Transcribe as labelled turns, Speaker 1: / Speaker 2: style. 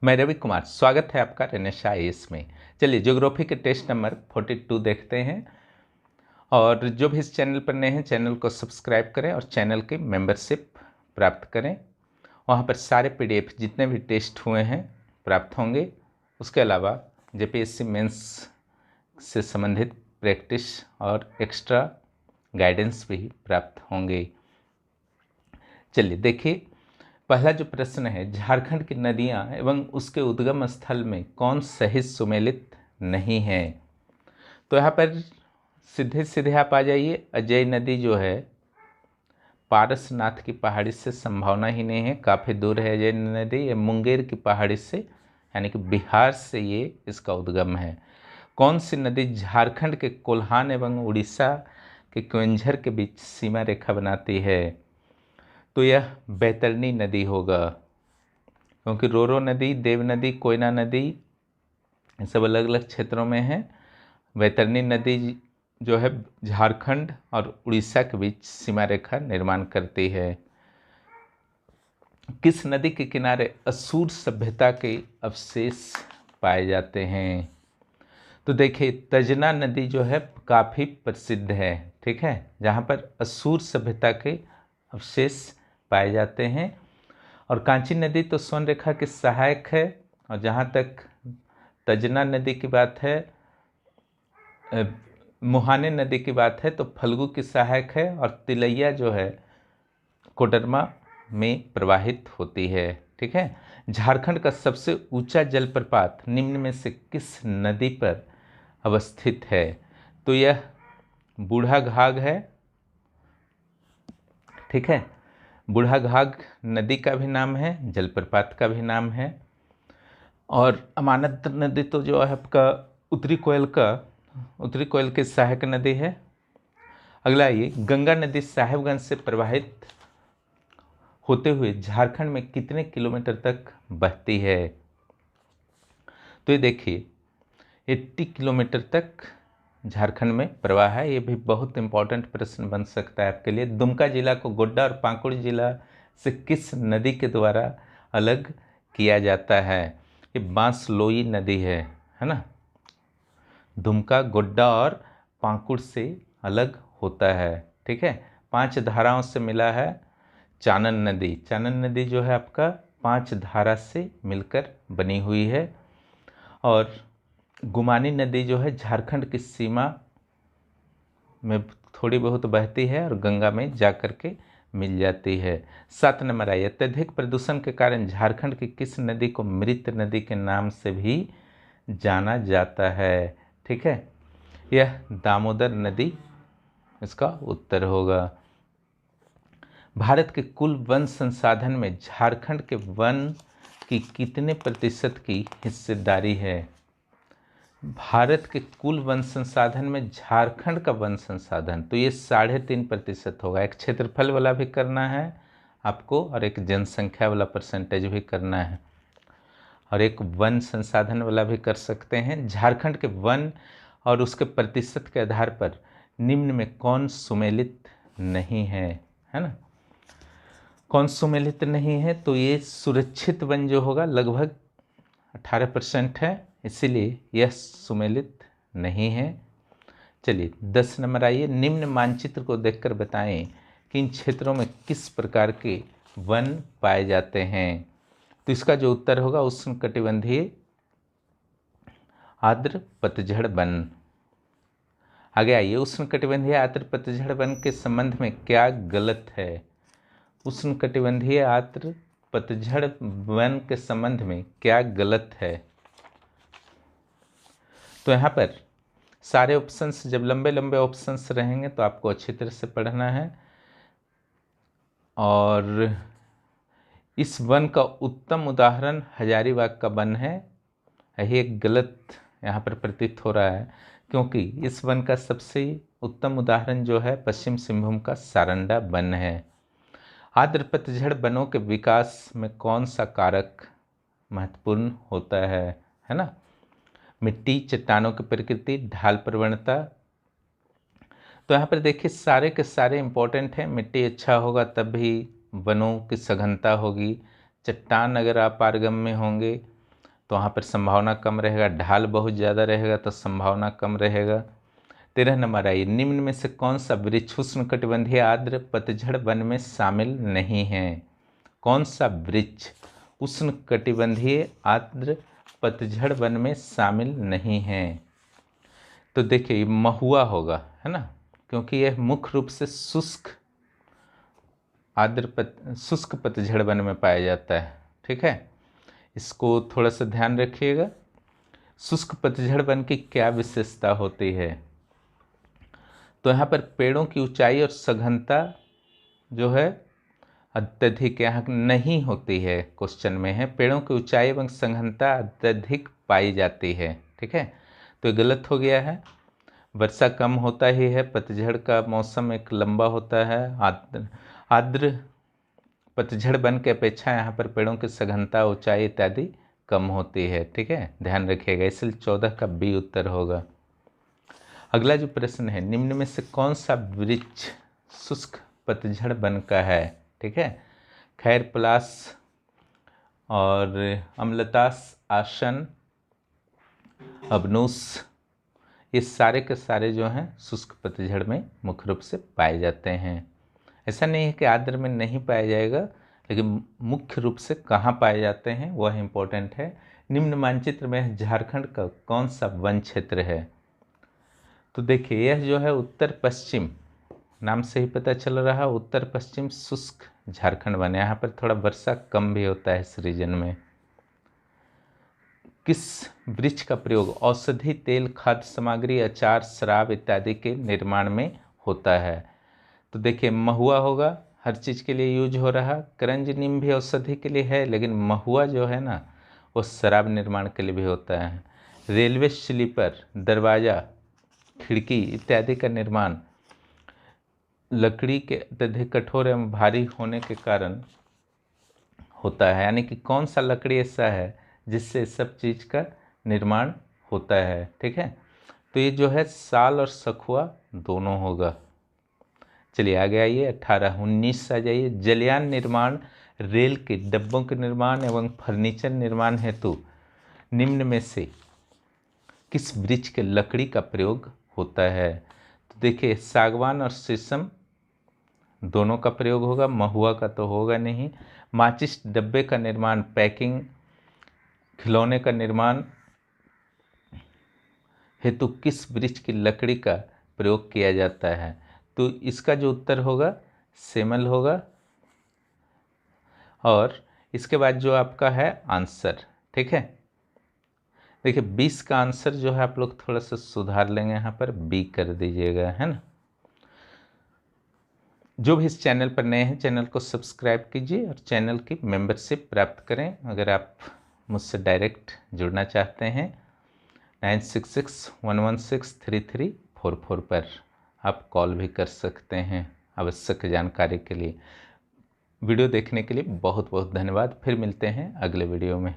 Speaker 1: मैं रवि कुमार, स्वागत है आपका रेनेसा आईएएस में। चलिए ज्योग्राफी के टेस्ट नंबर 42 देखते हैं। और जो भी इस चैनल पर नए हैं, चैनल को सब्सक्राइब करें और चैनल की मेंबरशिप प्राप्त करें। वहाँ पर सारे पीडीएफ जितने भी टेस्ट हुए हैं प्राप्त होंगे। उसके अलावा जेपीएससी मेंस से संबंधित प्रैक्टिस और एक्स्ट्रा गाइडेंस भी प्राप्त होंगे। चलिए देखिए, पहला जो प्रश्न है, झारखंड की नदियां एवं उसके उद्गम स्थल में कौन सहित सुमेलित नहीं है। तो यहाँ पर सीधे सीधे आप आ जाइए। अजय नदी जो है पारसनाथ की पहाड़ी से संभावना ही नहीं है, काफ़ी दूर है अजय नदी। ये मुंगेर की पहाड़ी से यानी कि बिहार से ये इसका उद्गम है। कौन सी नदी झारखंड के कोल्हान एवं उड़ीसा के क्वेंझर के बीच सीमा रेखा बनाती है। तो यह बैतरनी नदी होगा, क्योंकि रोरो नदी, देव नदी, कोयना नदी ये सब अलग अलग क्षेत्रों में है। बैतरनी नदी जो है झारखंड और उड़ीसा के बीच सीमा रेखा निर्माण करती है। किस नदी के किनारे असुर सभ्यता के अवशेष पाए जाते हैं। तो देखिए, तजना नदी जो है काफ़ी प्रसिद्ध है, ठीक है, जहाँ पर असुर सभ्यता के अवशेष पाए जाते हैं। और कांची नदी तो स्वर्ण रेखा की सहायक है। और जहाँ तक तजना नदी की बात है, मुहाने नदी की बात है, तो फल्गु की सहायक है। और तिलैया जो है कोडरमा में प्रवाहित होती है, ठीक है। झारखंड का सबसे ऊंचा जलप्रपात निम्न में से किस नदी पर अवस्थित है। तो यह बूढ़ा घाघ है, ठीक है। बूढ़ा घाघ नदी का भी नाम है, जलप्रपात का भी नाम है। और अमानत नदी तो जो है आपका उत्तरी कोयल की सहायक नदी है। अगला ये गंगा नदी साहेबगंज से प्रवाहित होते हुए झारखंड में कितने किलोमीटर तक बहती है। तो ये देखिए 80 किलोमीटर तक झारखंड में प्रवाह है। ये भी बहुत इंपॉर्टेंट प्रश्न बन सकता है आपके लिए। दुमका जिला को गोड्डा और पाकुड़ जिला से किस नदी के द्वारा अलग किया जाता है। ये बांसलोई नदी है ना। दुमका गोड्डा और पाकुड़ से अलग होता है, ठीक है। 5 धाराओं से मिला है। चानन नदी जो है आपका 5 धारा से मिलकर बनी हुई है। और गुमानी नदी जो है झारखंड की सीमा में थोड़ी बहुत बहती है और गंगा में जा कर के मिल जाती है। 7 नंबर आई, अत्यधिक प्रदूषण के कारण झारखंड की किस नदी को मृत नदी के नाम से भी जाना जाता है, ठीक है। यह दामोदर नदी इसका उत्तर होगा। भारत के कुल वन संसाधन में झारखंड के वन की कितने प्रतिशत की हिस्सेदारी है। भारत के कुल वन संसाधन में झारखंड का वन संसाधन तो ये 3.5% होगा। एक क्षेत्रफल वाला भी करना है आपको और एक जनसंख्या वाला परसेंटेज भी करना है और एक वन संसाधन वाला भी कर सकते हैं। झारखंड के वन और उसके प्रतिशत के आधार पर निम्न में कौन सुमेलित नहीं है, है ना। कौन सुमेलित नहीं है, तो ये सुरक्षित वन जो होगा लगभग 18% है, इसीलिए यह सुमेलित नहीं है। चलिए 10 नंबर आइए, निम्न मानचित्र को देखकर बताएं कि इन क्षेत्रों में किस प्रकार के वन पाए जाते हैं। तो इसका जो उत्तर होगा उष्णकटिबंधीय आर्द्र पतझड़ वन। आगे आइए, उष्णकटिबंधीय आर्द्र पतझड़ वन के संबंध में क्या गलत है। उष्णकटिबंधीय आर्द्र पतझड़ वन के संबंध में क्या गलत है। तो यहाँ पर सारे ऑप्शंस, जब लंबे लंबे ऑप्शंस रहेंगे तो आपको अच्छी तरह से पढ़ना है। और इस वन का उत्तम उदाहरण हजारीबाग का वन है। यही एक गलत यहाँ पर प्रतीत हो रहा है, क्योंकि इस वन का सबसे उत्तम उदाहरण जो है पश्चिम सिंहभूम का सारंडा वन है। आर्द्र पतझड़ वनों के विकास में कौन सा कारक महत्वपूर्ण होता है ना। मिट्टी, चट्टानों की प्रकृति, ढाल प्रवणता। तो यहाँ पर देखिए सारे के सारे इंपॉर्टेंट हैं। मिट्टी अच्छा होगा तब भी वनों की सघनता होगी। चट्टान अगर अपारगम्य होंगे तो वहाँ पर संभावना कम रहेगा। ढाल बहुत ज़्यादा रहेगा तो संभावना कम रहेगा। 13 नंबर आइए, निम्न में से कौन सा वृक्ष उष्णकटिबंधीय आर्द्र पतझड़ वन में शामिल नहीं है? कौन सा वृक्ष उष्णकटिबंधीय आर्द्र पतझड़ वन में शामिल नहीं है? तो देखिए महुआ होगा, है ना, क्योंकि यह मुख्य रूप से शुष्क शुष्क पतझड़ वन में पाया जाता है। ठीक है, इसको थोड़ा सा ध्यान रखिएगा। शुष्क पतझड़ वन की क्या विशेषता होती है? तो यहाँ पर पेड़ों की ऊंचाई और सघनता जो है अत्यधिक यहाँ नहीं होती है। क्वेश्चन में है पेड़ों की ऊंचाई एवं सघनता अत्यधिक पाई जाती है। ठीक है, तो ये गलत हो गया है। वर्षा कम होता ही है, पतझड़ का मौसम एक लंबा होता है। आर्द्र पतझड़ वन की अपेक्षा यहाँ पर पेड़ों की सघनता, ऊंचाई इत्यादि कम होती है। ठीक है, ध्यान रखिएगा, इसलिए 14 का बी उत्तर होगा। अगला जो प्रश्न है, निम्न में से कौन सा वृक्ष शुष्क पतझड़ वन का है? ठीक है, खैर पलाश और अम्लतास, आसन, अबनूस, ये सारे के सारे जो हैं शुष्क पतझड़ में मुख्य रूप से पाए जाते हैं। ऐसा नहीं है कि आर्द्र में नहीं पाया जाएगा, लेकिन मुख्य रूप से कहाँ पाए जाते हैं वह इम्पोर्टेंट है। निम्न मानचित्र में झारखंड का कौन सा वन क्षेत्र है? तो देखिए यह जो है उत्तर पश्चिम, नाम से ही पता चल रहा, उत्तर पश्चिम शुष्क झारखंड वन। यहाँ पर थोड़ा वर्षा कम भी होता है इस रीजन में। किस वृक्ष का प्रयोग औषधि, तेल, खाद्य सामग्री, अचार, शराब इत्यादि के निर्माण में होता है? तो देखिए महुआ होगा, हर चीज़ के लिए यूज हो रहा। करंज नीम भी औषधि के लिए है, लेकिन महुआ जो है ना वो शराब निर्माण के लिए भी होता है। रेलवे स्लीपर, दरवाज़ा, खिड़की इत्यादि का निर्माण लकड़ी के अत्यधिक कठोर एवं भारी होने के कारण होता है। यानी कि कौन सा लकड़ी ऐसा है जिससे सब चीज़ का निर्माण होता है? ठीक है, तो ये जो है साल और सखुआ दोनों होगा। चलिए आगे आइए, 18 19 आ जाइए। जलयान निर्माण, रेल के डब्बों के निर्माण एवं फर्नीचर निर्माण हेतु निम्न में से किस वृक्ष के लकड़ी का प्रयोग होता है? तो देखिए सागवान और शीशम दोनों का प्रयोग होगा, महुआ का तो होगा नहीं। माचिस डब्बे का निर्माण, पैकिंग, खिलौने का निर्माण हेतु किस वृक्ष की लकड़ी का प्रयोग किया जाता है? तो इसका जो उत्तर होगा सेमल होगा। और इसके बाद जो आपका है आंसर, ठीक है, देखिए 20 का आंसर जो है आप लोग थोड़ा सा सुधार लेंगे, यहाँ पर बी कर दीजिएगा, है ना। जो भी इस चैनल पर नए हैं चैनल को सब्सक्राइब कीजिए और चैनल की मेंबरशिप प्राप्त करें। अगर आप मुझसे डायरेक्ट जुड़ना चाहते हैं 9661163344 पर आप कॉल भी कर सकते हैं आवश्यक जानकारी के लिए। वीडियो देखने के लिए बहुत बहुत धन्यवाद। फिर मिलते हैं अगले वीडियो में।